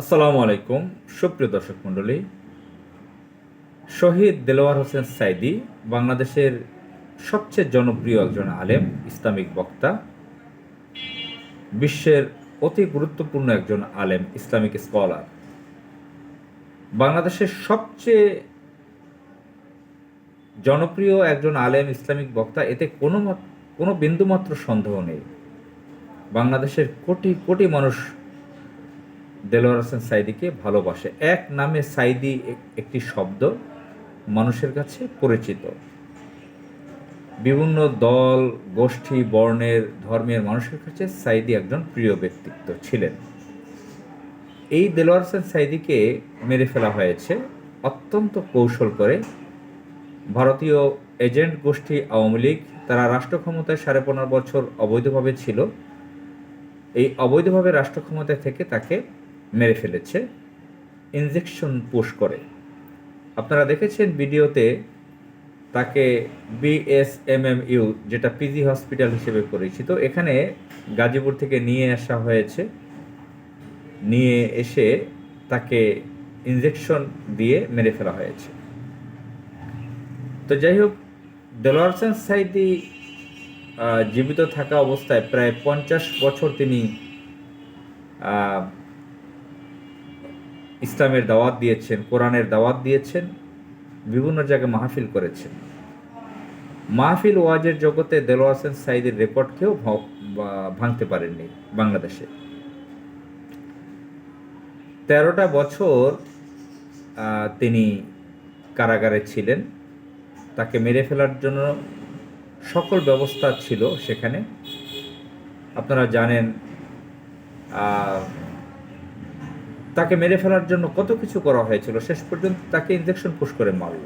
আসসালামু আলাইকুম সুপ্রিয় দর্শক মণ্ডলী। শহীদ দেলোয়ার হোসেন সাঈদী বাংলাদেশের সবচেয়ে জনপ্রিয় একজন আলেম, ইসলামিক বক্তা, বিশ্বের অতি গুরুত্বপূর্ণ একজন আলেম, ইসলামিক স্কলার। বাংলাদেশের সবচেয়ে জনপ্রিয় একজন আলেম, ইসলামিক বক্তা, এতে কোনো বিন্দুমাত্র সন্দেহ নেই। বাংলাদেশের কোটি কোটি মানুষ দেলোয়ার হোসেন সাঈদীকে ভালোবাসে। এক নামে সাঈদী একটি শব্দ মানুষের কাছে পরিচিত। বিভিন্ন দল, গোষ্ঠী, বর্ণের, ধর্মের মানুষের কাছে সাঈদী একজন প্রিয় ব্যক্তিত্ব ছিলেন। এই দেলোয়ার হোসেন সাঈদীকে মেরে ফেলা হয়েছে অত্যন্ত কৌশল করে। ভারতীয় এজেন্ট গোষ্ঠী আওয়ামী লীগ, তারা রাষ্ট্র ক্ষমতায় 15.5 বছর অবৈধভাবে ছিল। এই অবৈধভাবে রাষ্ট্র ক্ষমতায় থেকে তাকে মেরে ফেলেছে ইনজেকশন পুশ করে। আপনারা দেখেছেন ভিডিওতে, তাকে বিএসএমএমইউ, যেটা পিজি হসপিটাল হিসেবে পরিচিত, এখানে গাজীপুর থেকে নিয়ে আসা হয়েছে। নিয়ে এসে তাকে ইনজেকশন দিয়ে মেরে ফেলা হয়েছে। তো যাই হোক, দেলোয়ার হোসেন সাঈদী জীবিত থাকা অবস্থায় প্রায় 50 বছর তিনি ইসলামের দাওয়াত দিয়েছেন, কোরআনের দাওয়াত দিয়েছেন, বিভিন্ন জায়গায় মাহফিল করেছেন। মাহফিল ওয়াজের জগতে দেলোয়ার হোসেন সাঈদীর রেকর্ডকেও ভাঙতে পারেননি বাংলাদেশে। 13টা বছর তিনি কারাগারে ছিলেন। তাকে মেরে ফেলার জন্য সকল ব্যবস্থা ছিল সেখানে। আপনারা জানেন, তাকে মেরে ফেলার জন্য কত কিছু করা হয়েছিল। শেষ পর্যন্ত তাকে ইনজেকশন পুশ করে মারল।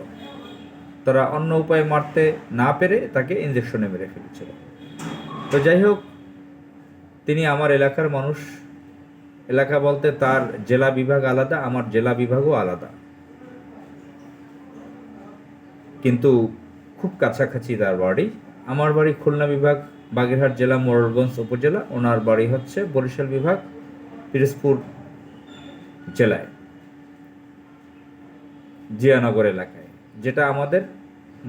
তারা অন্য উপায়ে মারতে না পেরে তাকে ইনজেকশনে মেরে ফেলেছিল। তো যাই হোক, তিনি আমার এলাকার মানুষ। এলাকা বলতে তার জেলা বিভাগ আলাদা, আমার জেলা বিভাগও আলাদা, কিন্তু খুব কাছাকাছি তার বাড়ি। আমার বাড়ি খুলনা বিভাগ, বাগেরহাট জেলা, মোড়লগঞ্জ উপজেলা। ওনার বাড়ি হচ্ছে বরিশাল বিভাগ, পিরোজপুর জেলায় জিয়ানগর এলাকায়, যেটা আমাদের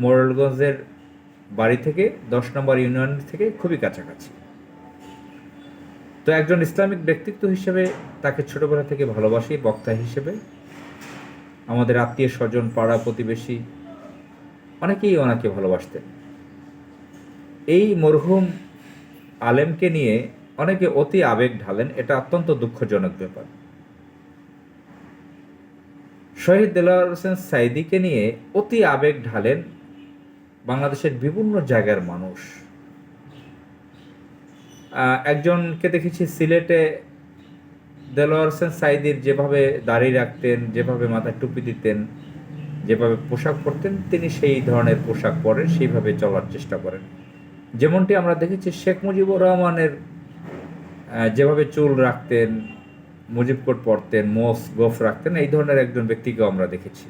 মোড়লগঞ্জের বাড়ি থেকে 10 নম্বর ইউনিয়ন থেকে খুবই কাছাকাছি। তো একজন ইসলামিক ব্যক্তিত্ব হিসেবে তাকে ছোটবেলা থেকে ভালোবাসি। বক্তা হিসেবে আমাদের আত্মীয় স্বজন, পাড়া প্রতিবেশী অনেকেই ওনাকে ভালোবাসতেন। এই মরহুম আলেমকে নিয়ে অনেকে অতি আবেগ ঢালেন, এটা অত্যন্ত দুঃখজনক ব্যাপার। শহীদ দেলোয়ার হোসেন সাঈদীকে নিয়ে অতি আবেগ ঢালেন বাংলাদেশের বিভিন্ন জায়গার মানুষ। একজনকে দেখেছি সিলেটে, দেলোয়ার হোসেন সাঈদীর যেভাবে দাড়ি রাখতেন, যেভাবে মাথায় টুপি দিতেন, যেভাবে পোশাক পরতেন, তিনি সেই ধরনের পোশাক পরেন, সেইভাবে চলার চেষ্টা করেন। যেমনটি আমরা দেখেছি শেখ মুজিবুর রহমানের যেভাবে চুল রাখতেন, মুজিব কোট পরতেন, মোস গোফ রাখতেন, এই ধরনের একজন ব্যক্তিকেও আমরা দেখেছি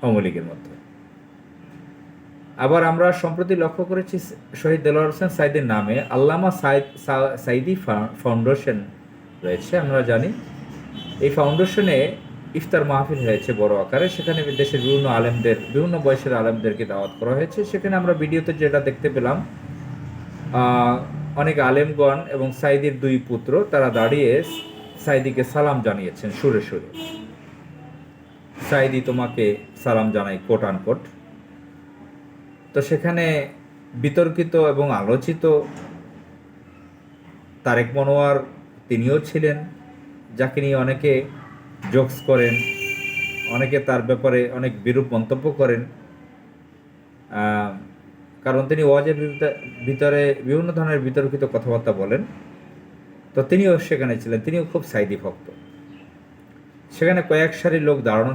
আওয়ামী লীগের মধ্যে। আবার আমরা সম্প্রতি লক্ষ্য করেছি শহীদ দেলোয়ার হোসেন সাঈদীর নামে আল্লামা সাঈদী ফাউন্ডেশন রয়েছে। আমরা জানি এই ফাউন্ডেশনে ইফতার মাহফিল হয়েছে বড় আকারে। সেখানে দেশের বিভিন্ন আলেমদের, বিভিন্ন বয়সের আলেমদেরকে দাওয়াত করা হয়েছে। সেখানে আমরা ভিডিওতে যেটা দেখতে পেলাম, অনেক আলেমগণ এবং সাঈদীর 2 পুত্র তারা দাঁড়িয়ে সাঈদীকে সালাম জানিয়েছেন সুরে সুরে। সাঈদী তোমাকে সালাম জানাই, কোট আনকোট। তো সেখানে বিতর্কিত এবং আলোচিত তারেক মনোয়ার, তিনিও ছিলেন, যাকে নিয়ে অনেকে জোকস করেন, অনেকে তার ব্যাপারে অনেক বিরূপ মন্তব্য করেন, কারণ তিনি ওয়াজের ভিতরে বিভিন্ন ধরনের বিতর্কিত কথাবার্তা বলেন। তো তিনিও সেখানে ছিলেন, তিনিও খুব সাঈদী ভক্ত। সেখানে কয়েক সারি লোক দাঁড়ানো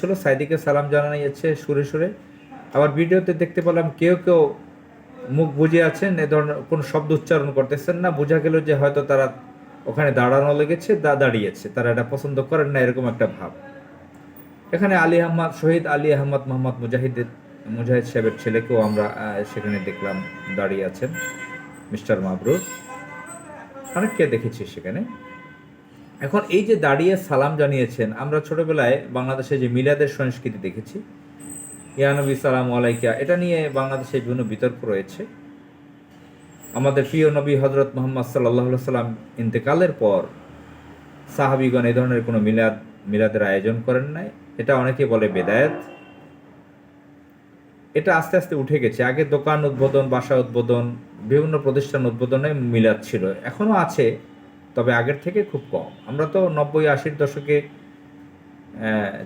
ছিল, সাঈদীকে সালাম জানাইয়েছে সুরে সুরে। আবার ভিডিওতে দেখতে পেলাম কেউ কেউ মুখ বুজে আছেন, এ ধরনের কোনো শব্দ উচ্চারণ করতেছেন না। বোঝা গেল যে হয়তো তারা ওখানে দাঁড়ানো লেগেছে, দাঁড়িয়েছে, তারা এটা পছন্দ করেন না, এরকম একটা ভাব। এখানে শহীদ আলী আহমদ মোহাম্মদ মুজাহিদ সাহেবের ছেলেকেও আমরা সেখানে দেখলাম দাঁড়িয়ে আছেন, মিস্টার মাবরুর। অনেককে দেখেছি সেখানে। এখন এই যে দাঁড়িয়ে সালাম জানিয়েছেন, আমরা ছোটবেলায় বাংলাদেশে যে মিলাদের সংস্কৃতি দেখেছি, ইয়ানবী সালাম আলাইকা, এটা নিয়ে বাংলাদেশে বিভিন্ন বিতর্ক রয়েছে। আমাদের প্রিয় নবী হজরত মোহাম্মদ সাল্লাহ সাল্লাম ইন্তেকালের পর সাহাবিগণ এই ধরনের কোনো মিলাদের আয়োজন করেন নাই। এটা অনেকে বলে বেদায়েত। এটা আস্তে আস্তে উঠে গেছে। আগে দোকান উদ্বোধন, বাসা উদ্বোধন, বিভিন্ন প্রতিষ্ঠান উদ্বোধনে মিলাদ ছিল, এখনও আছে, তবে আগের থেকে খুব কম। আমরা তো 90-80 দশকে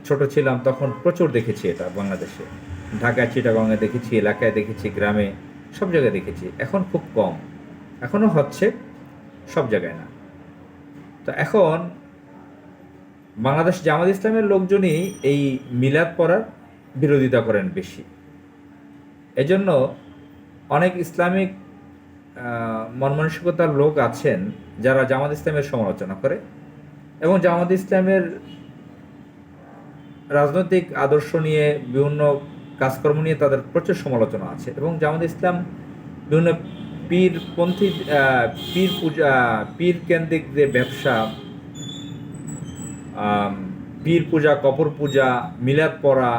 ছোট ছিলাম, তখন প্রচুর দেখেছি এটা বাংলাদেশে। ঢাকায়, চিটাগংয়ে দেখেছি, এলাকায় দেখেছি, গ্রামে, সব জায়গায় দেখেছি। এখন খুব কম, এখনও হচ্ছে, সব জায়গায় না। তো এখন বাংলাদেশ জামাত ইসলামের লোকজনই এই মিলাদ পড়ার বিরোধিতা করেন বেশি। এজন্য অনেক ইসলামিক মন মানসিকতার লোক আছেন যারা জামাত ইসলামের সমালোচনা করে, এবং জামাত ইসলামের রাজনৈতিক আদর্শ নিয়ে, বিভিন্ন কাজকর্ম নিয়ে তাদের প্রচুর সমালোচনা আছে। এবং জামাত ইসলাম বিভিন্ন পীরপন্থী, পীর পূজা, পীর কেন্দ্রিক যে ব্যবসা, পীর পূজা, কবর পূজা, মিলাদ পড়া,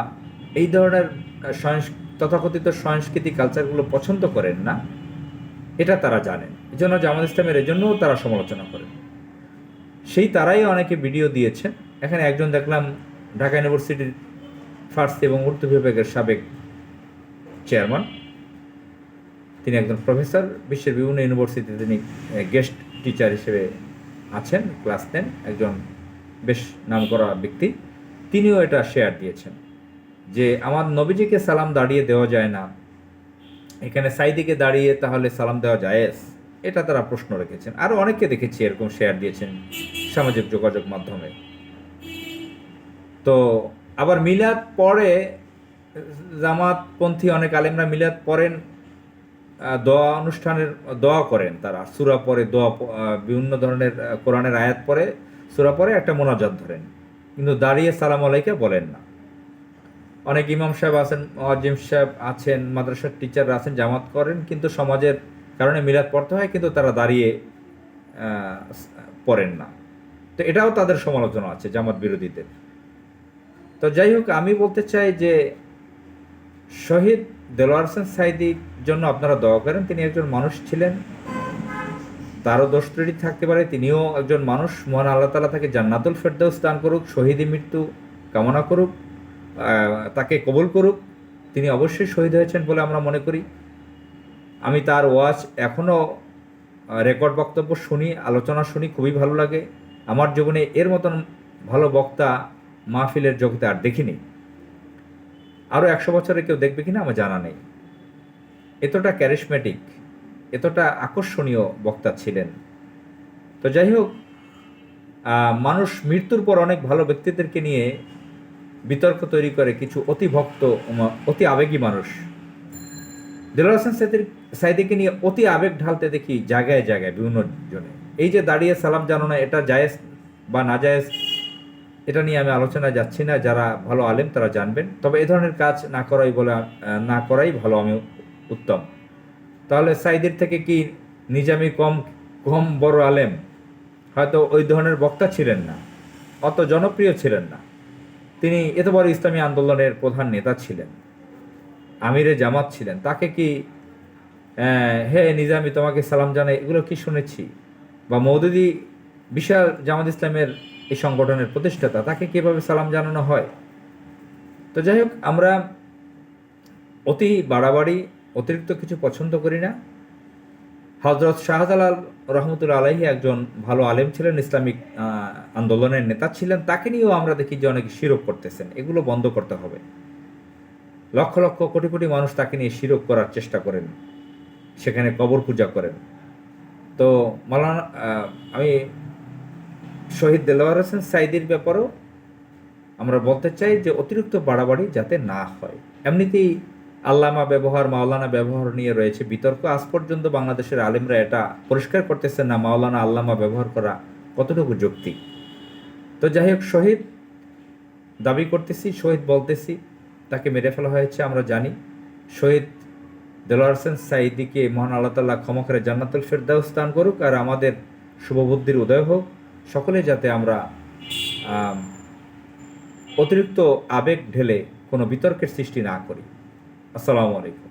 এই ধরনের তথাকথিত সংস্কৃতি কালচারগুলো পছন্দ করেন না, এটা তারা জানেন। এই জন্য জামাত ইসলামের এজন্যও তারা সমালোচনা করেন। সেই তারাই অনেকে ভিডিও দিয়েছেন। এখানে একজন দেখলাম ঢাকা ইউনিভার্সিটির ফার্সি এবং উর্দু বিভাগের সাবেক চেয়ারম্যান, তিনি একজন প্রফেসর, বিশ্বের বিভিন্ন ইউনিভার্সিটিতে তিনি গেস্ট টিচার হিসেবে আছেন, ক্লাস নেন, একজন বেশ নামকরা ব্যক্তি। তিনিও এটা শেয়ার দিয়েছেন যে আমার নবীজিকে সালাম দাঁড়িয়ে দেওয়া যায় না, এখানে সাইদিকে দাঁড়িয়ে তাহলে সালাম দেওয়া জায়েজ, এটা তারা প্রশ্ন রেখেছেন। আরও অনেককে দেখেছি এরকম শেয়ার দিয়েছেন সামাজিক যোগাযোগ মাধ্যমে। তো আবার মিলাদ পড়ে, জামাতপন্থী অনেক আলেমরা মিলাদ পড়েন, দোয়া অনুষ্ঠানের দোয়া করেন, তারা সূরা পড়ে, দোয়া, বিভিন্ন ধরনের কোরআনের আয়াত পড়ে, সূরা পড়ে, একটা মোনাজাত ধরেন, কিন্তু দাঁড়িয়ে সালাম আলাইকা বলেন না। অনেক ইমাম সাহেব আছেন, মুয়াজ্জিম সাহেব আছেন, মাদ্রাসার টিচাররা আছেন, জামাত করেন, কিন্তু সমাজের কারণে মিলাদ পড়তে হয়, কিন্তু তারা দাঁড়িয়ে পড়েন না। তো এটাও তাদের সমালোচনা আছে জামাত বিরোধীদের। তো যাই হোক, আমি বলতে চাই যে শহীদ দেলোয়ার হোসেন সাঈদীর জন্য আপনারা দোয়া করেন। তিনি একজন মানুষ ছিলেন, তারও দোষ ত্রুটি থাকতে পারে, তিনিও একজন মানুষ। মহান আল্লাহ তাআলা তাকে জান্নাতুল ফেরদৌস দান করুক, শহীদি মৃত্যু কামনা করুক, তাকে কবুল করুক। তিনি অবশ্যই শহীদ হয়েছেন বলে আমরা মনে করি। আমি তার ওয়াজ এখনও রেকর্ড বক্তব্য শুনি, আলোচনা শুনি, খুবই ভালো লাগে। আমার জীবনে এর মতন ভালো বক্তা মাহফিলের জগতে আর দেখিনি। আরও 100 বছরে কেউ দেখবে কিনা আমার জানা নেই। এতটা ক্যারিশমেটিক, এতটা আকর্ষণীয় বক্তা ছিলেন। তো যাই হোক, মানুষ মৃত্যুর পর অনেক ভালো ব্যক্তিদেরকে নিয়ে বিতর্ক তৈরি করে কিছু অতি ভক্ত, অতি আবেগী মানুষ। দেলোয়ার হোসেন সাঈদীকে নিয়ে অতি আবেগ ঢালতে দেখি জায়গায় জায়গায় বিভিন্ন জনে। এই যে দাঁড়িয়ে সালাম জানানো, এটা জায়েজ বা না জায়েজ, এটা নিয়ে আমি আলোচনায় যাচ্ছি না। যারা ভালো আলেম তারা জানবেন। তবে এ ধরনের কাজ না করাই ভালো, আমি উত্তম। তাহলে সাঈদীর থেকে কি নিজামী কম বড় আলেম? হয়তো ওই ধরনের বক্তা ছিলেন না, অত জনপ্রিয় ছিলেন না। তিনি এত বড় ইসলামী আন্দোলনের প্রধান নেতা ছিলেন, আমিরে জামাত ছিলেন। তাকে কি হে নিজামী তোমাকে সালাম জানাই, এগুলো কি শুনেছি? বা মওদুদি, বিশাল জামাত ইসলামের এই সংগঠনের প্রতিষ্ঠাতা, তাকে কীভাবে সালাম জানানো হয়? তো যাই হোক, আমরা অতি বাড়াবাড়ি, অতিরিক্ত কিছু পছন্দ করি না। হজরত শাহজালাল রহমতুল্লাহ আলাইহি একজন ভালো আলেম ছিলেন, ইসলামিক আন্দোলনের নেতা ছিলেন। তাকে নিয়েও আমরা দেখি যে অনেকে শিরক করতেছেন। এগুলো বন্ধ করতে হবে। লক্ষ লক্ষ কোটি কোটি মানুষ তাকে নিয়ে শিরক করার চেষ্টা করেন, সেখানে কবর পূজা করেন। তো মাওলানা, আমি শহীদ দেলোয়ার হোসেন সাঈদীর ব্যাপারেও আমরা বলতে চাই যে অতিরিক্ত বাড়াবাড়ি যাতে না হয়। এমনিতেই আল্লামা ব্যবহার, মাওলানা ব্যবহার নিয়ে রয়েছে বিতর্ক। আজ পর্যন্ত বাংলাদেশের আলেমরা এটা পরিষ্কার করতেছেন না মাওলানা, আল্লামা ব্যবহার করা কতটুকু যৌক্তিক। তো যাই হোক, শহীদ দাবি করতেছি, শহীদ বলতেছি, তাকে মেরে ফেলা হয়েছে আমরা জানি। শহীদ দেলোয়ার হোসেন সাঈদীকে মহান আল্লাহ তাআলা ক্ষমা করে জান্নাতুল ফেরদাউস দান করুক, আর আমাদের শুভবুদ্ধির উদয় হোক। সকলে যাতে আমরা অতিরিক্ত আবেগ ঢেলে কোনো বিতর্কের সৃষ্টি না করি। আসসালামু আলাইকুম।